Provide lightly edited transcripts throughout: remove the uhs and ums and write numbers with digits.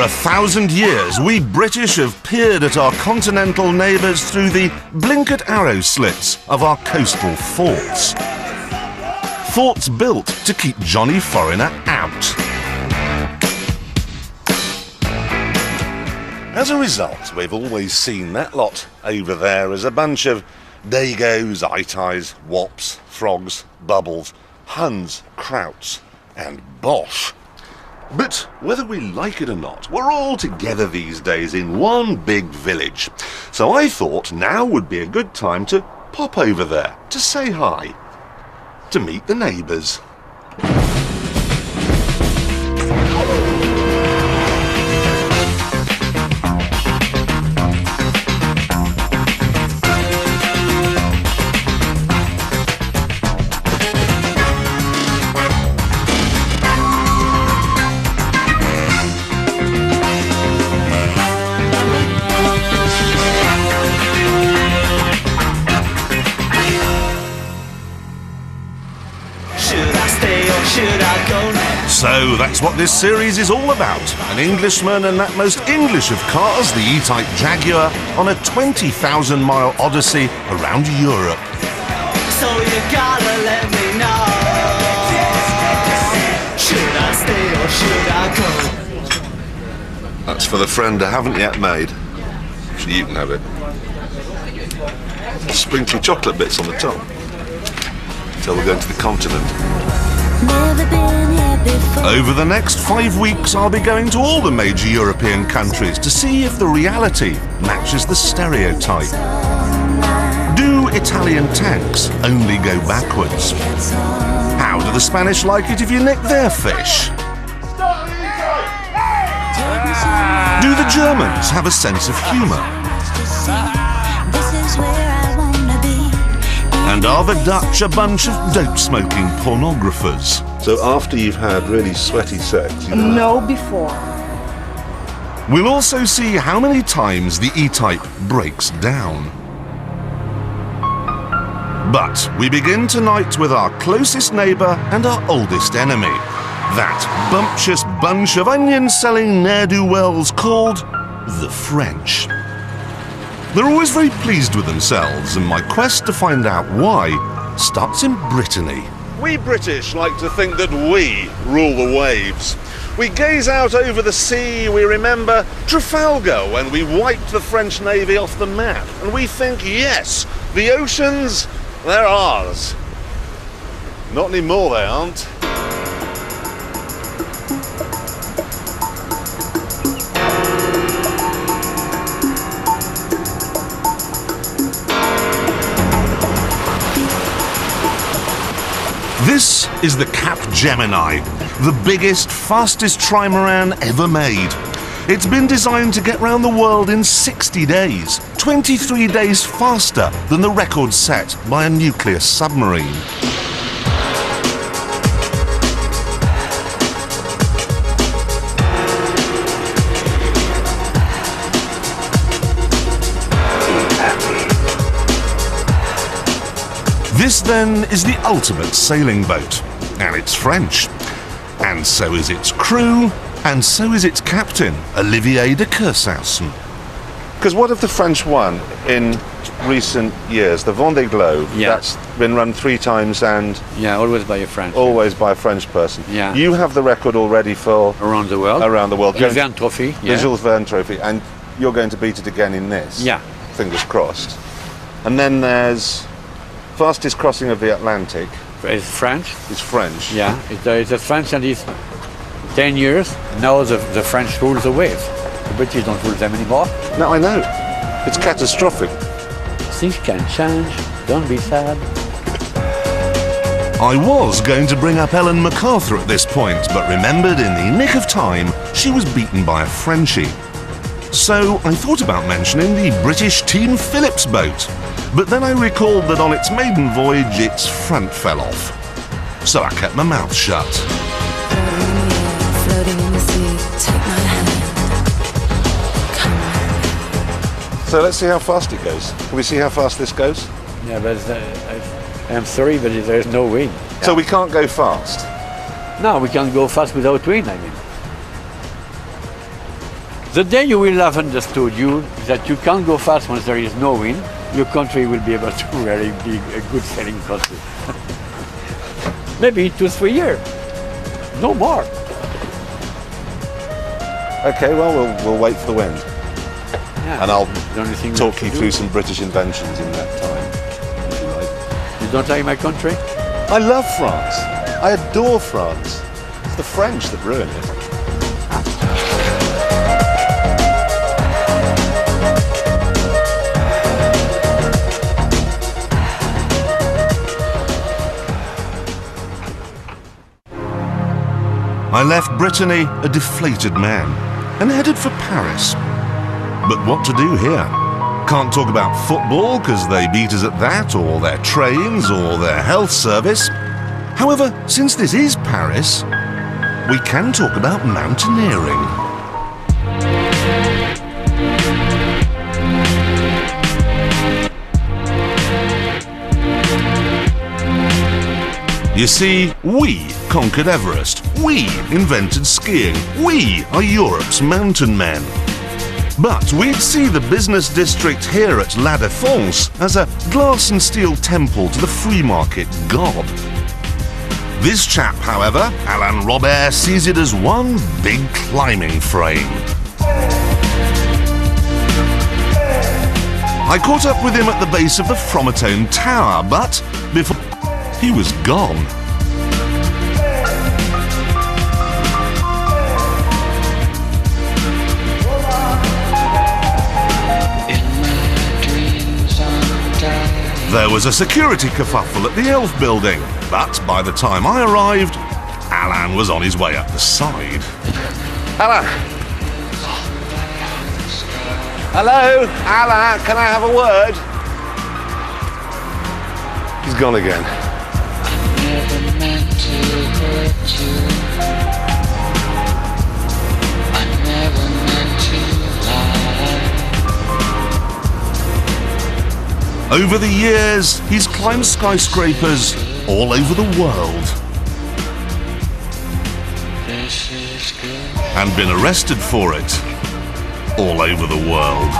1,000 years, we British have peered at our continental neighbours through the blink-at-arrow slits of our coastal forts. Forts built to keep Johnny Foreigner out. As a result, we've always seen that lot over there as a bunch of Dagos, Itais, Wops, Frogs, Bubbles, Huns, Krauts and Bosch. But whether we like it or not, we're all together these days in one big village. So I thought now would be a good time to pop over there to say hi, to meet the neighbours. So that's what this series is all about. An Englishman and that most English of cars, the E-Type Jaguar, on a 20,000-mile odyssey around Europe. So you gotta let me know. Should I stay or should I go? That's for the friend I haven't yet made. Actually, you can have it. Sprinkly chocolate bits on the top. Until we're going to the continent. Over the next 5 weeks, I'll be going to all the major European countries to see if the reality matches the stereotype. Do Italian tanks only go backwards? How do the Spanish like it if you nick their fish? Do the Germans have a sense of humour? And are the Dutch a bunch of dope-smoking pornographers? So after you've had really sweaty sex, you know? No, before. We'll also see how many times the E-Type breaks down. But we begin tonight with our closest neighbour and our oldest enemy. That bumptious bunch of onion-selling ne'er-do-wells called the French. They're always very pleased with themselves, and my quest to find out why starts in Brittany. We British like to think that we rule the waves. We gaze out over the sea, we remember Trafalgar when we wiped the French Navy off the map, and we think, yes, the oceans, they're ours. Not anymore, they aren't. This is the Cap Gemini, the biggest, fastest trimaran ever made. It's been designed to get round the world in 60 days, 23 days faster than the record set by a nuclear submarine. This, then, is the ultimate sailing boat, and it's French. And so is its crew, and so is its captain, Olivier de Kersausen. Because what have the French won in recent years? The Vendée Globe, Yeah. That's been run 3 times and... Yeah, always by a French. Always by a French person. Yeah. You have the record already for... Around the world. Around the world. Jules Verne Trophy. The Jules Verne Trophy, and you're going to beat it again in this? Yeah. Fingers crossed. And then there's... Fastest crossing of the Atlantic. It's French. It's French. Yeah, it's a French, and it's 10 years. Now the French rule the waves. The British don't rule them anymore. No, I know. It's catastrophic. Things can change. Don't be sad. I was going to bring up Ellen MacArthur at this point, but remembered in the nick of time she was beaten by a Frenchie. So I thought about mentioning the British Team Phillips boat. But then I recalled that on its maiden voyage, its front fell off. So I kept my mouth shut. Floating in the sea, take my hand. Come. So let's see how fast it goes. Can we see how fast this goes? Yeah, but I'm sorry, but there's no wind. So we can't go fast? No, we can't go fast without wind, I mean. The day you will have understood that you can't go fast when there is no wind, your country will be able to really be a good selling country. Maybe 2-3 years, no more. Okay, well, we'll wait for the wind. Yeah, And I'll the only thing talk we you have to through do. some British inventions in that time, if you like. You don't like my country? I love France. I adore France. It's the French that ruin it. I left Brittany a deflated man and headed for Paris. But what to do here? Can't talk about football because they beat us at that, or their trains, or their health service. However, since this is Paris, we can talk about mountaineering. You see, we conquered Everest. We invented skiing. We are Europe's mountain men. But we'd see the business district here at La Défense as a glass and steel temple to the free market god. This chap, however, Alain Robert, sees it as one big climbing frame. I caught up with him at the base of the Fromatone Tower, but before he was gone. There was a security kerfuffle at the Elf building, but by the time I arrived, Alain was on his way up the side. Alain! Hello? Alain, can I have a word? He's gone again. Never meant to hurt you. I never meant to lie. Over the years, he's climbed skyscrapers all over the world This is good. and been arrested for it all over the world.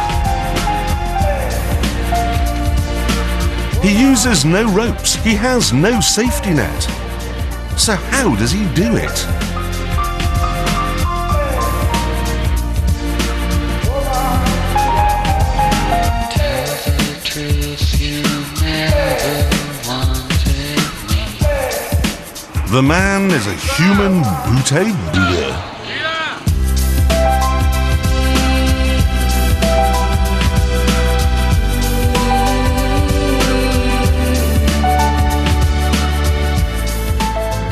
He uses no ropes, he has no safety net. So how does he do it? Tell the truth, you never wanted me. The man is a human bootay-Buddha.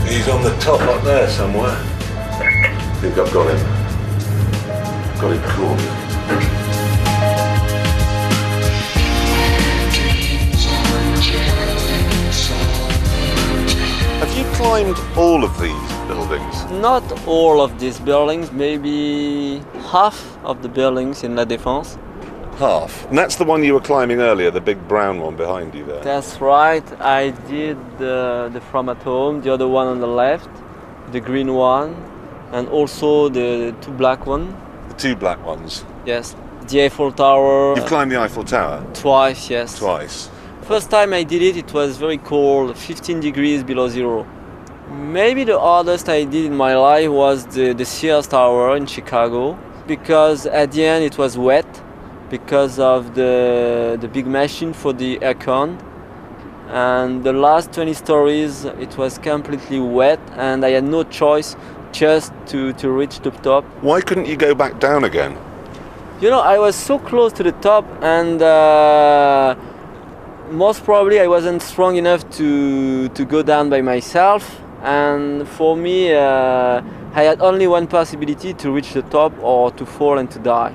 He's on the top up there somewhere. I think I've got him. Got him cornered. Dreams are jealous of Have you climbed all of these buildings? Not all of these buildings, maybe half of the buildings in La Défense. Half. And that's the one you were climbing earlier, the big brown one behind you there. That's right, I did the From at Home, the other one on the left, the green one, and also the two black one. The two black ones. Yes, the Eiffel Tower. You've climbed the Eiffel Tower Twice, yes. twice. First time I did it, it was very cold, 15 degrees below zero. Maybe the hardest I did in my life was the Sears Tower in Chicago, because at the end it was wet, because of the big machine for the aircon. And the last 20 stories, it was completely wet, and I had no choice just to reach the top. Why couldn't you go back down again? You know, I was so close to the top, and most probably I wasn't strong enough to go down by myself. And for me, I had only one possibility: to reach the top or to fall and to die.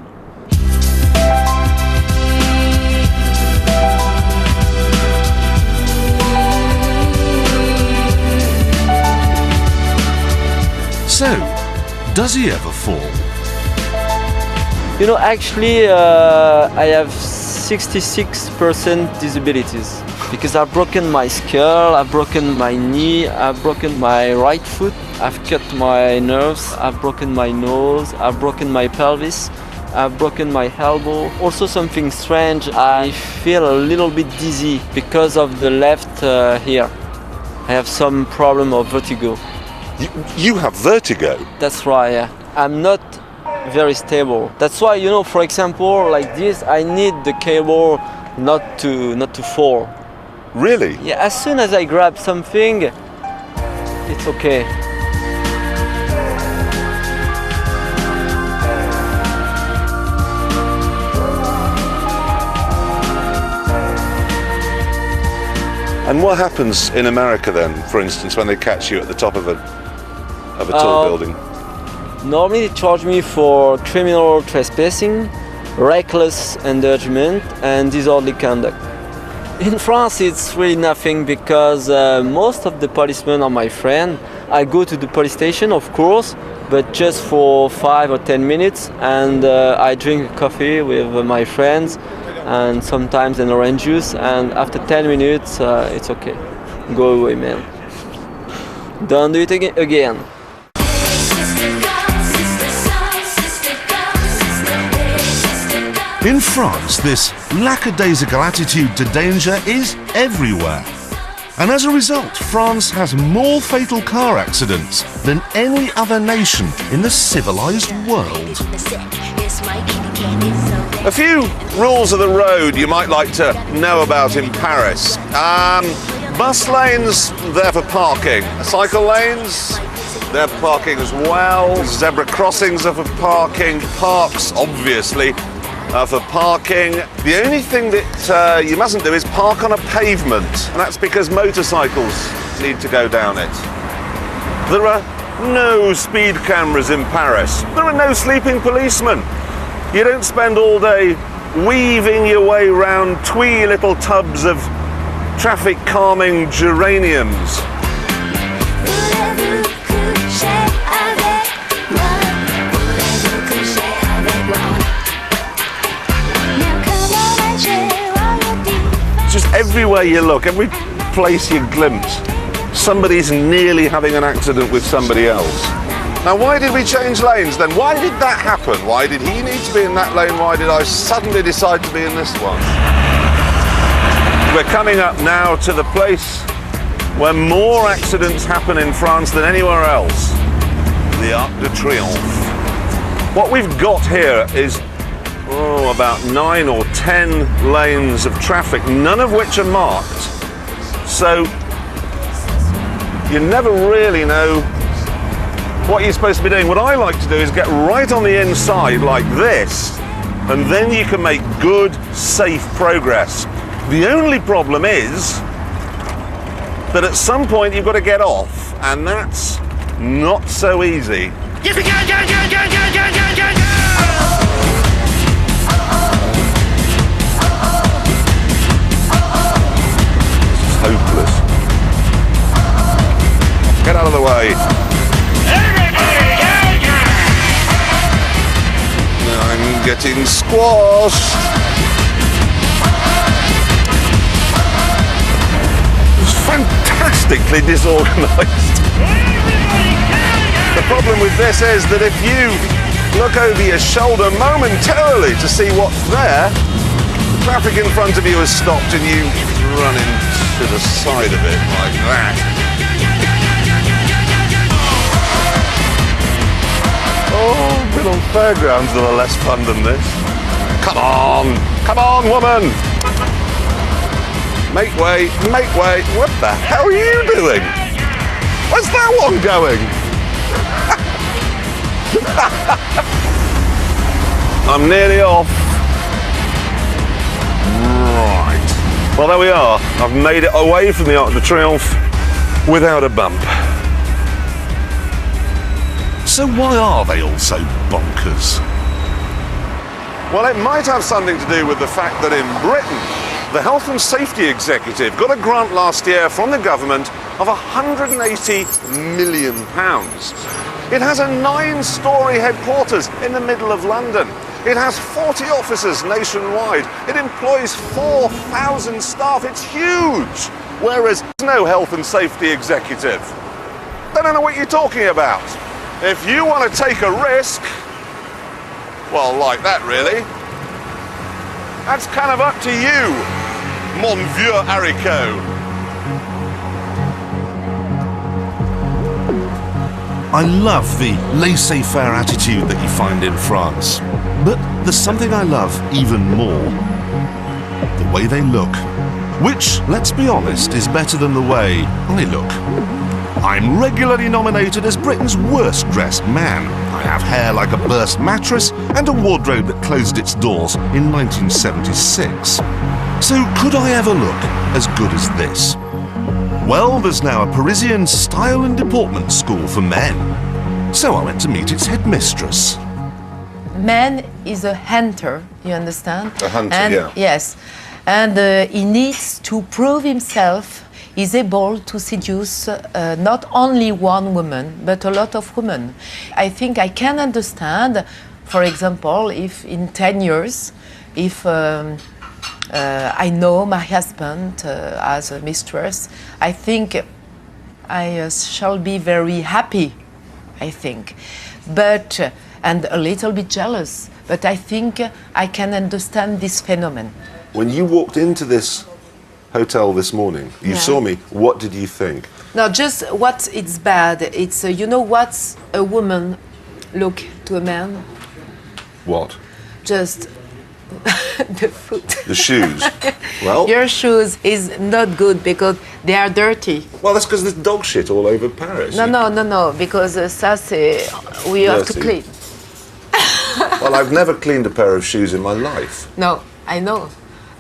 So, does he ever fall? You know, actually, I have 66% disabilities because I've broken my skull, I've broken my knee, I've broken my right foot, I've cut my nerves, I've broken my nose, I've broken my pelvis. I've broken my elbow. Also something strange, I feel a little bit dizzy because of the left here. I have some problem of vertigo. You have vertigo? That's right, yeah. I'm not very stable. That's why, you know, for example, like this, I need the cable not to fall. Really? Yeah, as soon as I grab something, it's okay. And what happens in America then, for instance, when they catch you at the top of a tall building? Normally they charge me for criminal trespassing, reckless endangerment and disorderly conduct. In France it's really nothing because most of the policemen are my friend. I go to the police station, of course, but just for 5 or 10 minutes, and I drink coffee with my friends and sometimes an orange juice, and after 10 minutes it's okay. Go away, man. Don't do it again. In France, this lackadaisical attitude to danger is everywhere. And as a result, France has more fatal car accidents than any other nation in the civilized world. A few rules of the road you might like to know about in Paris. Bus lanes, they're for parking. Cycle lanes, they're for parking as well. Zebra crossings are for parking. Parks, obviously, are for parking. The only thing that you mustn't do is park on a pavement, and that's because motorcycles need to go down it. There are no speed cameras in Paris. There are no sleeping policemen. You don't spend all day weaving your way round twee little tubs of traffic calming geraniums. Just everywhere you look, every place you glimpse, somebody's nearly having an accident with somebody else. Now, why did we change lanes then? Why did that happen? Why did he need to be in that lane? Why did I suddenly decide to be in this one? We're coming up now to the place where more accidents happen in France than anywhere else, the Arc de Triomphe. What we've got here is about 9 or 10 lanes of traffic, none of which are marked. So you never really know what you're supposed to be doing. What I like to do is get right on the inside like this, and then you can make good, safe progress. The only problem is that at some point you've got to get off, and that's not so easy. Hopeless. Get out of the way. I'm getting squashed. It's fantastically disorganized. The problem with this is that if you look over your shoulder momentarily to see what's there, the traffic in front of you has stopped and you run into the side of it like that. Oh, little fairgrounds are less fun than this. Come on, woman! Make way, make way. What the hell are you doing? Where's that one going? I'm nearly off. Right. Well, there we are. I've made it away from the Arc de Triomphe without a bump. So why are they all so bonkers? Well, it might have something to do with the fact that in Britain, the Health and Safety Executive got a grant last year from the government of £180 million. It has a 9-storey headquarters in the middle of London. It has 40 offices nationwide. It employs 4,000 staff. It's huge. Whereas there's no Health and Safety Executive. They don't know what you're talking about. If you want to take a risk, Well, like that, really. That's kind of up to you, mon vieux haricot. I love the laissez-faire attitude that you find in France. But there's something I love even more. The way they look. Which, let's be honest, is better than the way I look. I'm regularly nominated as Britain's worst dressed man. I have hair like a burst mattress and a wardrobe that closed its doors in 1976. So could I ever look as good as this? Well, there's now a Parisian style and deportment school for men. So I went to meet its headmistress. Man is a hunter, you understand? A hunter, and, yeah. Yes. And he needs to prove himself. He's able to seduce not only one woman, but a lot of women. I think I can understand, for example, if in 10 years, if I know my husband as a mistress, I think I shall be very happy, I think. But, and a little bit jealous, but I think I can understand this phenomenon. When you walked into this hotel this morning, you saw me, what did you think? No, just what it's bad. It's, you know what's a woman look to a man? What? Just the foot. The shoes. Well, Your shoes is not good because they are dirty. well, that's because there's dog shit all over Paris. No, because ça c'est, we have to Dirty. clean. Well, I've never cleaned a pair of shoes in my life. No, I know.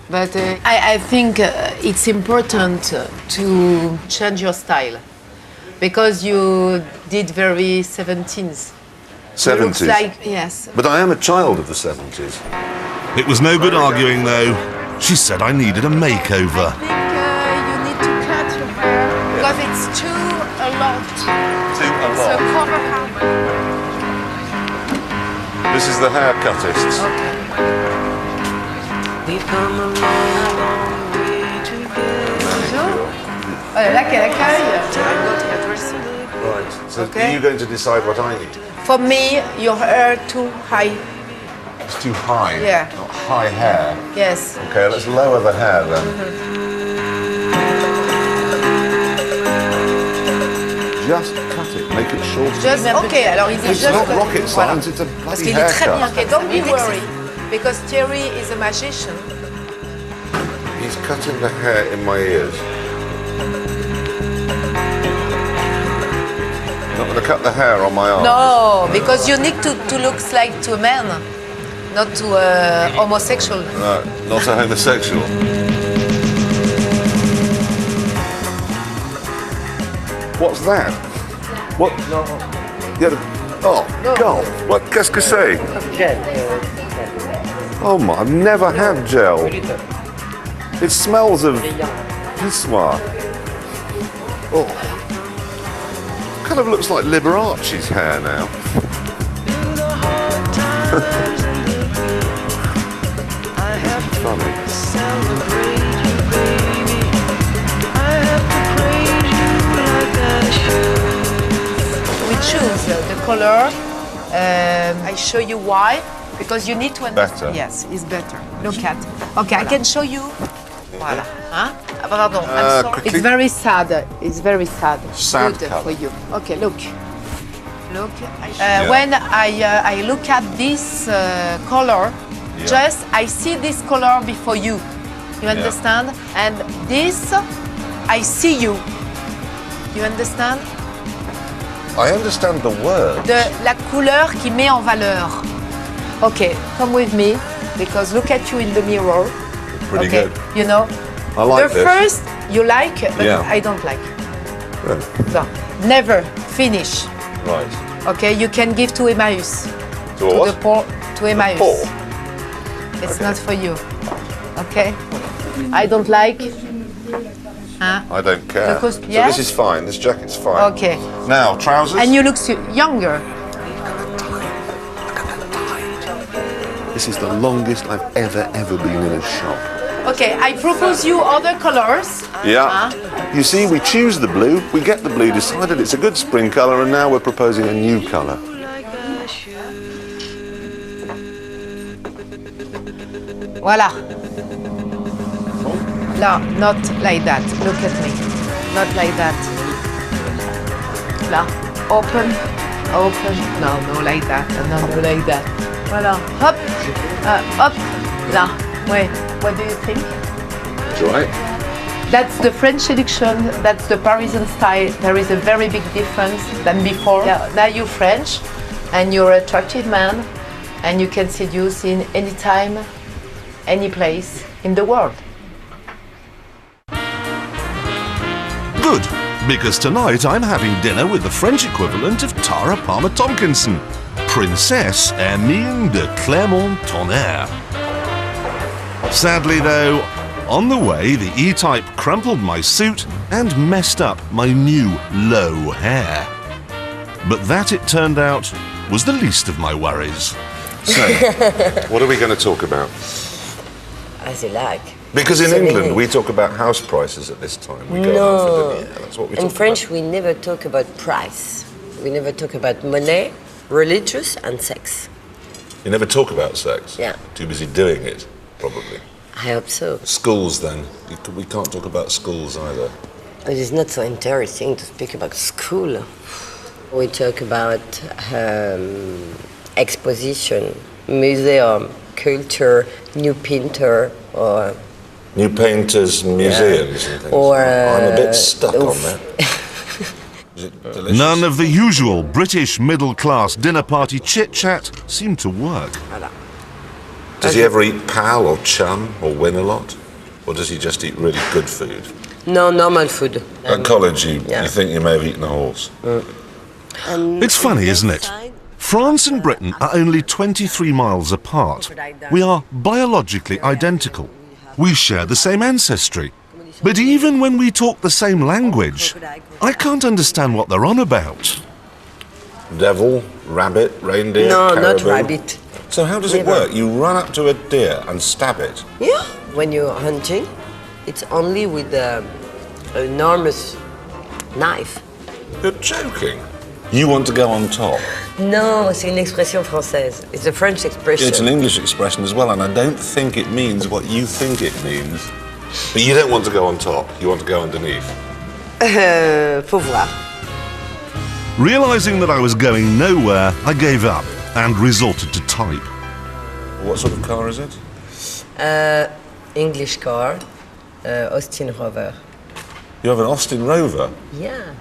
But I think it's important to change your style because you did very 17s. You look 70s. like, yes. But I am a child of the 70s. It was no good arguing, though. She said I needed a makeover. I think you need to cut your hair because it's too a lot. So cover half. This is the hair cuttist. We've come a long, long way together. Bonjour. Oh là là, quel accueil. I'm not hairdresser. Right. So Okay. are you going to decide what I need? For me, your hair too high. It's too high. Yeah. Not high hair. Yes. Okay, let's lower the hair then. Just cut it. Make it shorter. Just, okay, alors il dit It's just not cut. rocket Voilà. science, it's a Parce bloody qu'il est très bien. haircut. Okay, don't be worried. Because Thierry is a magician. He's cutting the hair in my ears. Not going to cut the hair on my arm. No, because you need to look like to a man, not to a homosexual. No, not a homosexual. What's that? What? Yeah, oh, God. What? Qu'est-ce que c'est? Oh my, I've never had gel. It smells of pissoir. Oh. Kind of looks like Liberace's hair now. Funny. We choose the color. I show you why. Because you need to understand. Better. Yes, it's better. Look at. Okay, I can show you. Voilà. Huh? Ah, pardon. I'm sorry. quickly. It's very sad. It's very sad. Sad Good colour. for you. Okay, look. Look. Yeah. When I look at this color, just I see this color before you. You understand? And this, I see you. You understand? I understand the word. La couleur qui met en valeur. Okay, come with me, because look at you in the mirror. Pretty Okay, good. you know. I like the this. first you like, but Yeah. I don't like. Good. No, never finish. Right. Okay, you can give to Emmaus. To a what? To Emmaus. poor? It's not for you. Okay? I don't like. Huh? I don't care. Because- So yeah? this is fine. This jacket's fine. Okay. Now, trousers. And you look younger. This is the longest I've ever been in a shop. Okay, I propose you other colors. Yeah. You see, we choose the blue, we get the blue decided it's a good spring colour, and now we're proposing a new colour. Voilà. No, not like that. Look at me. Not like that. Là. Open. Open. No, no, like that. No, no, like that. Voilà. Hop. Hop. Là. Wait. What do you think? It's all right. That's the French seduction. That's the Parisian style. There is a very big difference than before. Yeah, now you're French, and you're an attractive man, and you can seduce in any time, any place in the world. Good, because tonight I'm having dinner with the French equivalent of Tara Palmer Tomkinson, Princess Hermine de Clermont-Tonnerre. Sadly though, on the way the E-Type crumpled my suit and messed up my new low hair. But that, it turned out, was the least of my worries. So, what are we going to talk about? As you like. Because in So England, many- we talk about house prices at this time. We go No. out for dinner. Yeah, that's what we talk In French, about. we never talk about price. We never talk about money, religious, and sex. You never talk about sex. Yeah. Too busy doing it, probably. I hope so. Schools, then. We can't talk about schools either. It is not so interesting to speak about school. We talk about exposition, museum, culture, new painter, or New painters, museums and things. Or, I'm a bit stuck on oof. that. Is it delicious? None of the usual British middle-class dinner party chit-chat seemed to work. Does he ever eat pal or chum or win a lot? Or does he just eat really good food? no normal food. At college, you yeah. think you may have eaten a horse. It's funny, isn't it? France and Britain are only 23 miles apart. We are biologically identical. We share the same ancestry. But even when we talk the same language, I can't understand what they're on about. Devil, rabbit, reindeer, No, not caribou. rabbit. So how does it Never. work? You run up to a deer and stab it. Yeah. When you're hunting, it's only with an enormous knife. You're joking. You want to go on top. Non, c'est une expression française. It's a French expression. It's an English expression as well, and I don't think it means what you think it means. But you don't want to go on top. You want to go underneath. Faut voir. Realizing that I was going nowhere, I gave up and resorted to type. What sort of car is it? English car, Austin Rover. You have an Austin Rover. Yeah.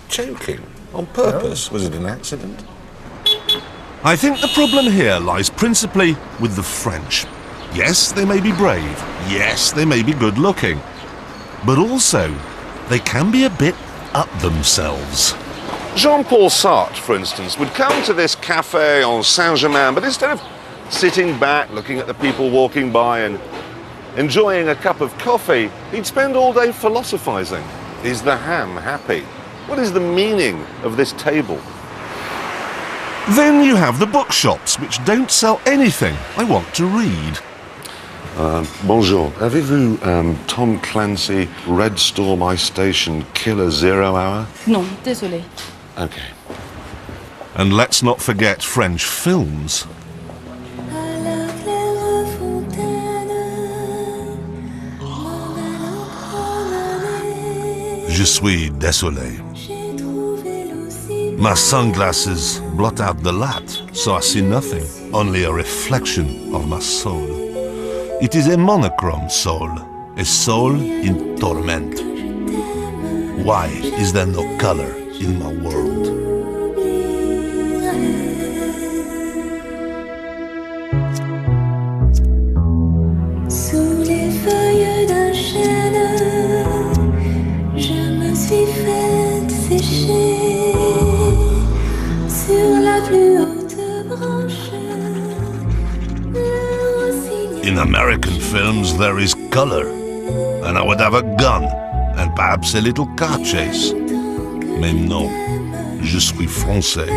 Joking. On purpose. Was it an accident? I think the problem here lies principally with the French. Yes, they may be brave. Yes, they may be good looking. But also, they can be a bit up themselves. Jean-Paul Sartre, for instance, would come to this cafe on Saint-Germain, but instead of sitting back, looking at the people walking by and enjoying a cup of coffee, he'd spend all day philosophizing. Is the ham happy? What is the meaning of this table? Then you have the bookshops, which don't sell anything I want to read. Bonjour. Avez-vous Tom Clancy, Red Storm Ice Station, Killer 0 Hour? Non, désolé. Okay. And let's not forget French films. Je suis désolé. My sunglasses blot out the light, so I see nothing, only a reflection of my soul. It is a monochrome soul, a soul in torment. Why is there no color in my world? Sous les feuilles d'un chêne, je me suis faite sécher sur la plus haute branche. Le rossignol. In American films, there is color, and I would have a gun and perhaps a little car chase. Mais non, je suis français.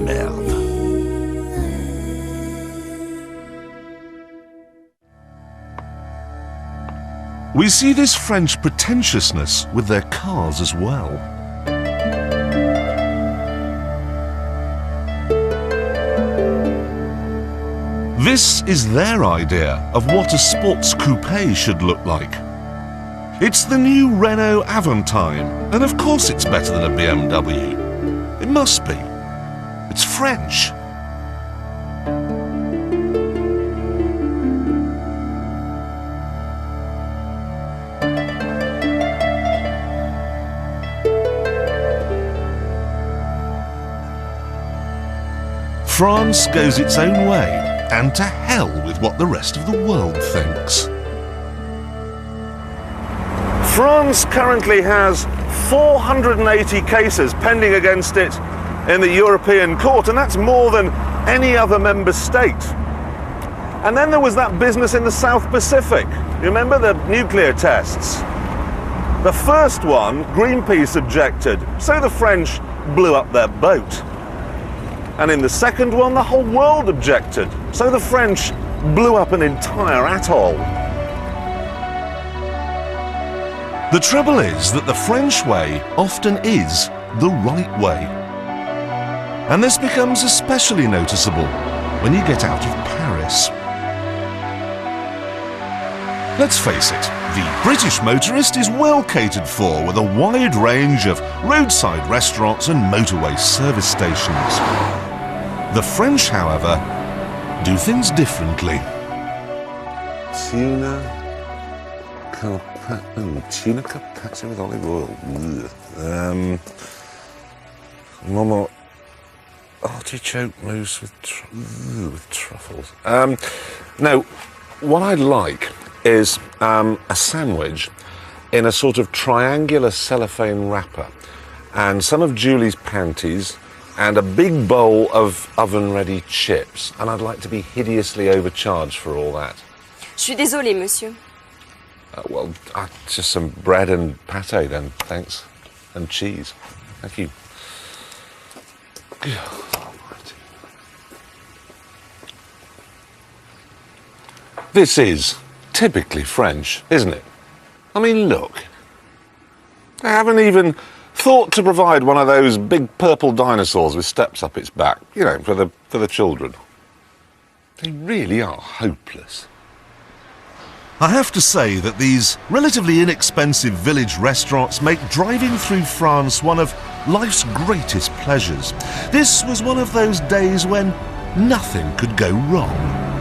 Merde. We see this French pretentiousness with their cars as well. This is their idea of what a sports coupe should look like. It's the new Renault Aventime, and of course it's better than a BMW. It must be. It's French. France goes its own way, and to hell with what the rest of the world thinks. France currently has 480 cases pending against it in the European Court, and that's more than any other member state. And then there was that business in the South Pacific. You remember the nuclear tests? The first one, Greenpeace objected, so the French blew up their boat. And in the second one, the whole world objected, so the French blew up an entire atoll. The trouble is that the French way often is the right way. And this becomes especially noticeable when you get out of Paris. Let's face it, the British motorist is well catered for with a wide range of roadside restaurants and motorway service stations. The French, however, do things differently. Tuna carpaccio with olive oil. Momo artichoke mousse with truffles. No, what I'd like is a sandwich in a sort of triangular cellophane wrapper, and some of Julie's panties, and a big bowl of oven-ready chips. And I'd like to be hideously overcharged for all that. Je suis désolée, monsieur. Well, just some bread and pâté then, thanks. And cheese. Thank you. This is typically French, isn't it? I mean, look. I haven't even thought to provide one of those big purple dinosaurs with steps up its back, you know, for the children. They really are hopeless. I have to say that these relatively inexpensive village restaurants make driving through France one of life's greatest pleasures. This was one of those days when nothing could go wrong.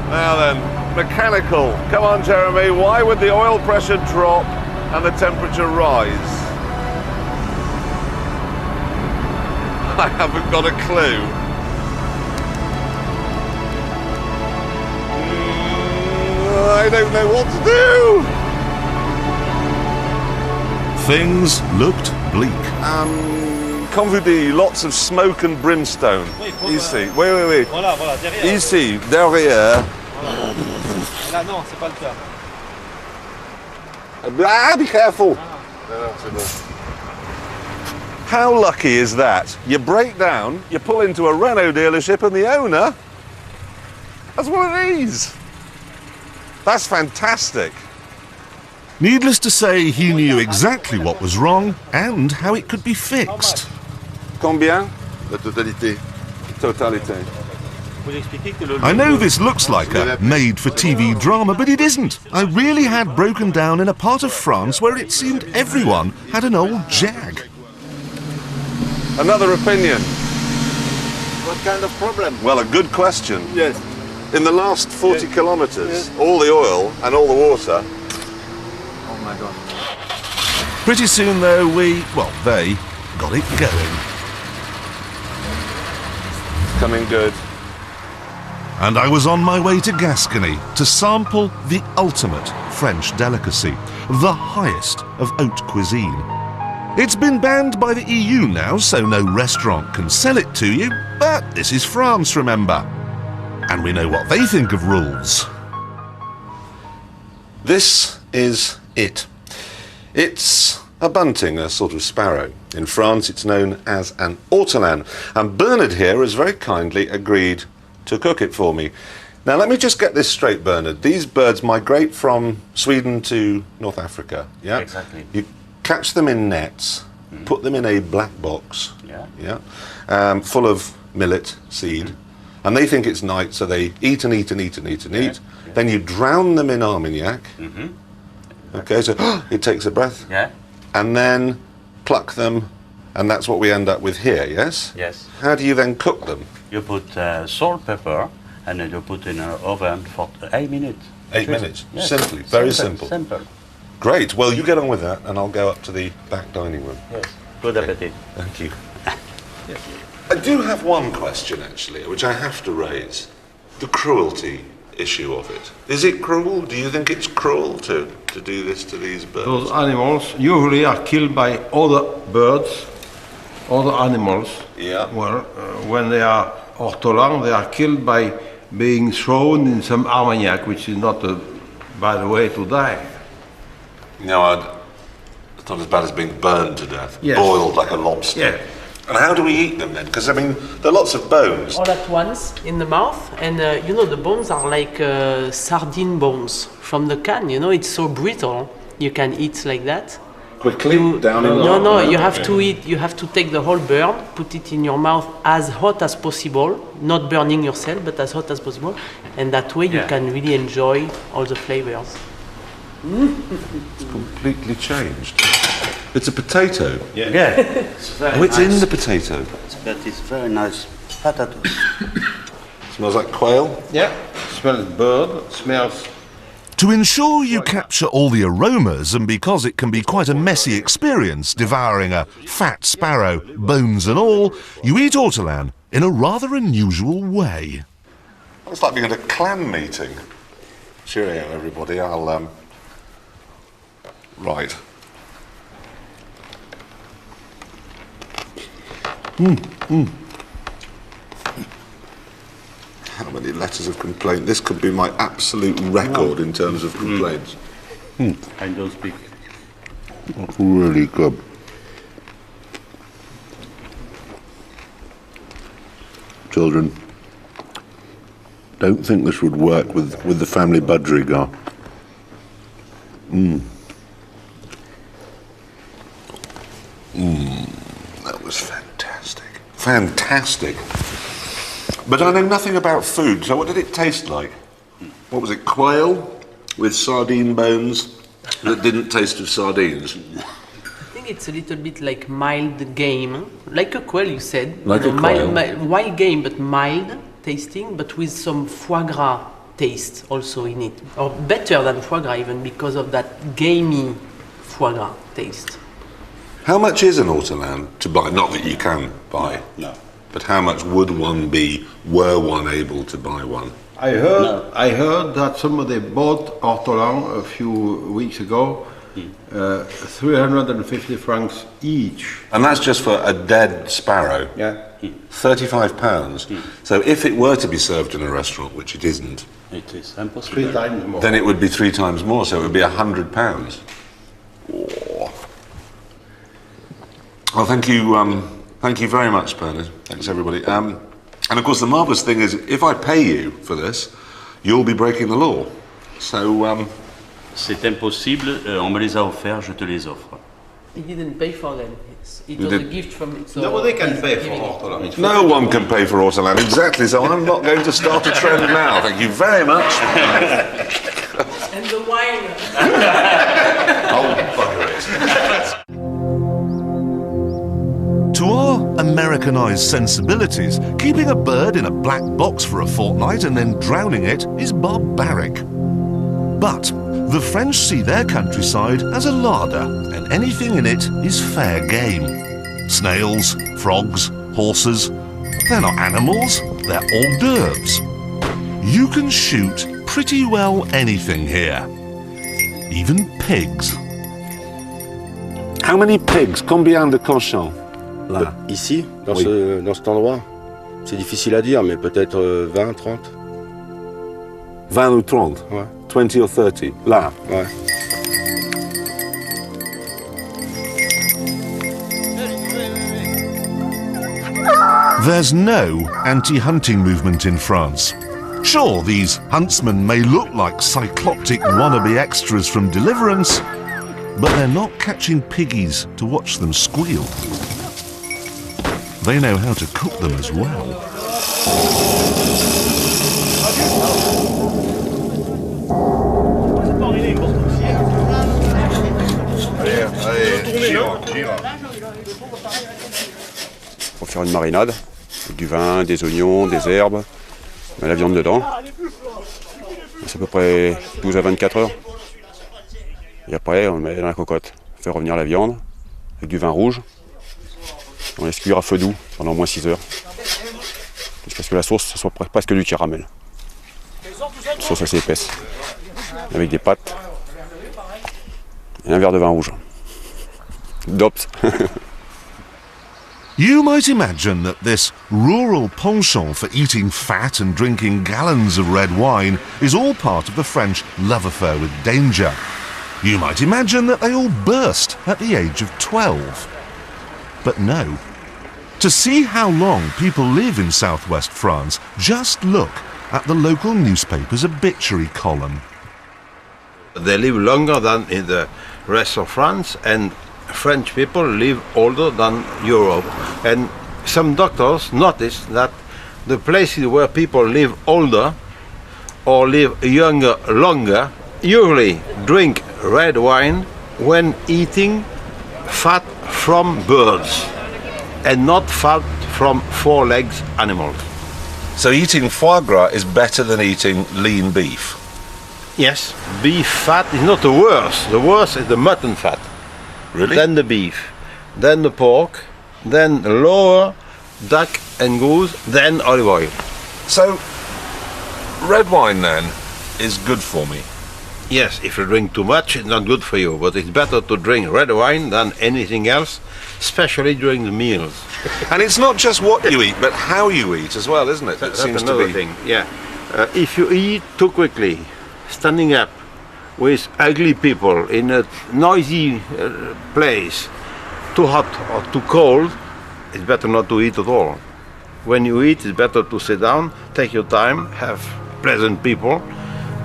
Now then, mechanical. Come on, Jeremy, why would the oil pressure drop and the temperature rise? I haven't got a clue. I don't know what to do. Things looked bleak. Convudi, lots of smoke and brimstone. Ici, oui. Voilà, derrière. Ici, derrière. Là, non, c'est pas le cas. Ah, be careful. How lucky is that? You break down, you pull into a Renault dealership, and the owner has one of these. That's fantastic. Needless to say, he knew exactly what was wrong and how it could be fixed. Combien? La totalité. Totalité. I know this looks like a made-for-TV drama, but it isn't. I really had broken down in a part of France where it seemed everyone had an old Jag. Another opinion. What kind of problem? Well, a good question. Yes. In the last 40 kilometres, all the oil and all the water. Oh my God. Pretty soon, though, they got it going. It's coming good. And I was on my way to Gascony to sample the ultimate French delicacy, the highest of haute cuisine. It's been banned by the EU now, so no restaurant can sell it to you, but this is France, remember. And we know what they think of rules. This is it. It's a bunting, a sort of sparrow. In France, it's known as an ortolan, and Bernard here has very kindly agreed to cook it for me. Now, let me just get this straight, Bernard. These birds migrate from Sweden to North Africa, yeah? Exactly. You catch them in nets, put them in a black box, full of millet seed, And they think it's night, so they eat and eat and eat and eat and eat. Then you drown them in Armagnac. Okay, so it takes a breath. Yeah. And then pluck them, and that's what we end up with here, yes? Yes. How do you then cook them? You put salt, pepper, and then you put in an oven for 8 minutes. 8 minutes? Yes. Simply, very simple. Simple. Great, well you get on with that, and I'll go up to the back dining room. Yes. Good appetite. Thank you. I do have one question, actually, which I have to raise. The cruelty issue of it. Is it cruel? Do you think it's cruel to do this to these birds? Those animals usually are killed by other birds, other animals. Yeah. Well, when they are ortolans, they are killed by being thrown in some Armagnac, which is not a bad way to die. No, it's not as bad as being burned to death, Yes. boiled like a lobster. Yeah. And how do we eat them then? Because, I mean, there are lots of bones. All at once in the mouth, and you know, the bones are like sardine bones from the can, you know, it's so brittle, you can eat like that. Quickly, down in the No, mouth? you have to eat, you have to take the whole bird, put it in your mouth as hot as possible, not burning yourself, but as hot as possible, and that way you can really enjoy all the flavors. It's completely changed. It's a potato. Yeah. Oh, it's in the potato. But it's very nice potato. Smells like quail? Yeah. Smells bird, smells. To ensure you capture all the aromas, and because it can be quite a messy experience devouring a fat sparrow, bones and all, you eat ortolan in a rather unusual way. It's like being at a clan meeting. Cheerio, everybody. I'll, Right. How many letters of complaint? This could be my absolute record in terms of complaints. I don't speak. Really good. Children, don't think this would work with the family budgerigar. That was fantastic. Fantastic. But I know nothing about food, so what did it taste like? What was it, quail with sardine bones that didn't taste of sardines? I think it's a little bit like mild game, like a quail you said. Like a quail. Wild game, but mild tasting, but with some foie gras taste also in it. Or better than foie gras even because of that gamey foie gras taste. How much is an ortolan to buy? Not that you can buy. No. But how much would one be, were one able to buy one? I heard that somebody bought ortolan a few weeks ago, 350 francs each. And that's just for a dead sparrow? Yeah. £35. So if it were to be served in a restaurant, which it isn't, It is impossible. 3 times more. then it would be 3 times more, so it would be £100. Oh. Well, thank you very much, Bernard. Thanks, everybody. And of course, the marvellous thing is, if I pay you for this, you'll be breaking the law. So, C'est impossible, on me les a offerts, je te les offre. He didn't pay for them. It You was a did- gift from. So Nobody can he's pay for giving it. ortolan. no one can pay for ortolan, exactly, so I'm not going to start a trend now. Thank you very much. And the wine. Oh, bugger it. To our Americanized sensibilities, keeping a bird in a black box for a fortnight and then drowning it is barbaric. But the French see their countryside as a larder, and anything in it is fair game. Snails, frogs, horses, they're not animals, they're hors d'oeuvres. You can shoot pretty well anything here, even pigs. How many pigs? Combien de cochons? Là, ici, dans cet endroit, c'est difficile à dire, mais peut-être 20, 30. 20 ou 30? Ouais. 20 or 30? Là? Ouais. There's no anti-hunting movement in France. Sure, these huntsmen may look like cycloptic wannabe extras from Deliverance, but they're not catching piggies to watch them squeal. They know how to cook them as well. Pour faire une marinade, avec du vin, des oignons, des herbes, on met la viande dedans. C'est à peu près 12 à 24 heures. Et après, on le met dans la cocotte. On fait revenir la viande avec du vin rouge. On laisse cuire à feu doux pendant au moins 6 heures. Jusqu'à ce que la sauce soit presque du caramel. Une sauce assez épaisse. Avec des pâtes. Et un verre de vin rouge. Dops. You might imagine that this rural penchant for eating fat and drinking gallons of red wine is all part of the French love affair with danger. You might imagine that they all burst at the age of 12. But no. To see how long people live in southwest France, just look at the local newspaper's obituary column. They live longer than in the rest of France, and French people live older than Europe. And some doctors notice that the places where people live older or live younger longer usually drink red wine when eating fat from birds and not fat from four-legged animals. So eating foie gras is better than eating lean beef? Yes, beef fat is not the worst. The worst is the mutton fat. Really? Then the beef, then the pork, then the lower duck and goose, then olive oil. So, red wine then is good for me? Yes, if you drink too much, it's not good for you, but it's better to drink red wine than anything else, especially during the meals. And it's not just what you eat, but how you eat as well, isn't it? That's another thing, yeah. If you eat too quickly, standing up, with ugly people in a noisy place, too hot or too cold, it's better not to eat at all. When you eat, it's better to sit down, take your time, have pleasant people,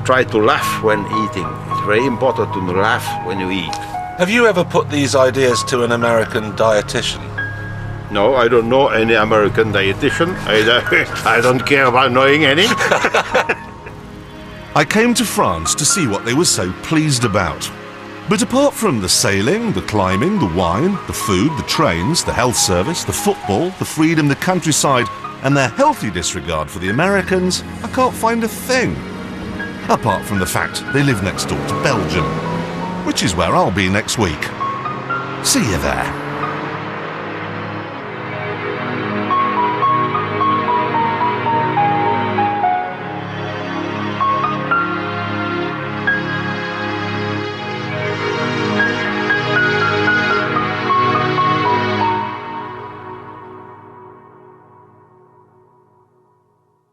try to laugh when eating. It's very important to laugh when you eat. Have you ever put these ideas to an American dietitian? No, I don't know any American dietitian. I don't care about knowing any. I came to France to see what they were so pleased about. But apart from the sailing, the climbing, the wine, the food, the trains, the health service, the football, the freedom, the countryside, and their healthy disregard for the Americans, I can't find a thing. Apart from the fact they live next door to Belgium, which is where I'll be next week. See you there.